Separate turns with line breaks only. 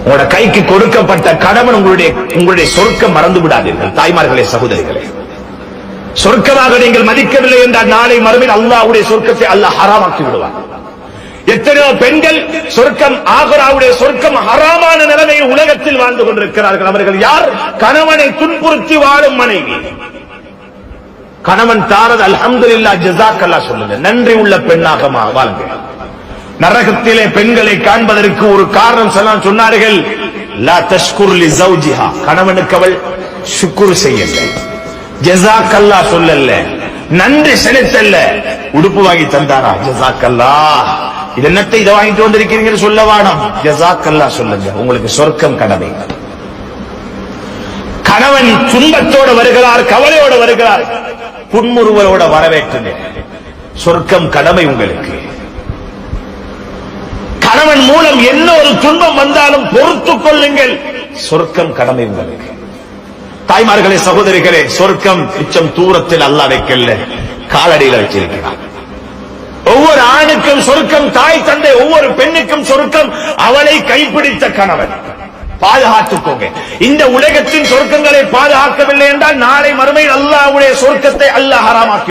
உங்களோட கைக்கு கொடுக்கப்பட்ட கணவன் உங்களுடைய சொர்க்கம் மறந்து விடாதீர்கள். தாய்மார்களே, சகோதரிகளே, சொர்க்கமாக நீங்கள் மதிக்கவில்லை என்றால் நாளை மறுமையில் அல்லாஹ்வுடைய சொர்க்கத்தை அல்லாஹ் ஹராமாக்கி விடுவார். எத்தனையோ பெண்கள் சொர்க்கம், ஆகிராவுடைய சொர்க்கம் ஹராமான நிலைமையில் உலகத்தில் வாழ்ந்து கொண்டிருக்கிறார்கள். அவர்கள் யார்? கணவனை துன்புறுத்தி வாழும் மனைவி. கணவன் தாரது அல்ஹம்துலில்லாஹ், ஜஸாக்கல்லாஹ் சொல்லுங்க, நன்றி உள்ள பெண்ணாக வாழ்க. நரகத்திலே பெண்களை காண்பதற்கு ஒரு காரணம் சொன்னார்கள், லா தஷ்குர் லி ஜௌஜிஹா, கணவனுக்கு அவள் ஷுக்ர் செய்யல, ஜஸாக்கல்லாஹ் சொல்லல, நன்றி செலுத்தல்ல. உடுப்பு வாங்கி தந்தாரா, ஜஸாக்கல்லாஹ். இது என்னத்தை இதை வாங்கிட்டு வந்திருக்கிறீங்கன்னு சொல்ல வேணாம், ஜஸாக்கல்லாஹ் சொல்லுங்க, உங்களுக்கு சொர்க்கம் கடமை. கணவன் துன்பத்தோடு வருகிறார், கவலையோடு வருகிறார், புன்முறுவலோட வரவேற்றுங்க, சொர்க்கம் கடமை உங்களுக்கு. கணவன் மூலம் என்ன ஒரு துன்பம் வந்தாலும் பொறுத்துக் கொள்ளுங்கள், சொர்க்கம் கடமை உங்களுக்கு. தாய்மார்களே, சகோதரிகளே, சொர்க்கம் மிச்சம் தூரத்தில் அல்லாஹ் வைக்கல, காலடியில் வச்சிருக்கிறார். ஒவ்வொரு ஆணுக்கும் சொர்க்கம், தாய் தந்தை ஒவ்வொரு பெண்ணுக்கும் சொர்க்கம், அவளை கைப்பிடித்த கணவன். பாதுகாத்துக்கோங்க. இந்த உலகத்தின் சொர்க்கங்களை பாதுகாக்கவில்லை என்றால் நாளை மறுமையில் அல்லாஹ்வுடைய சொர்க்கத்தை அல்லாஹ் ஹராமாக்கி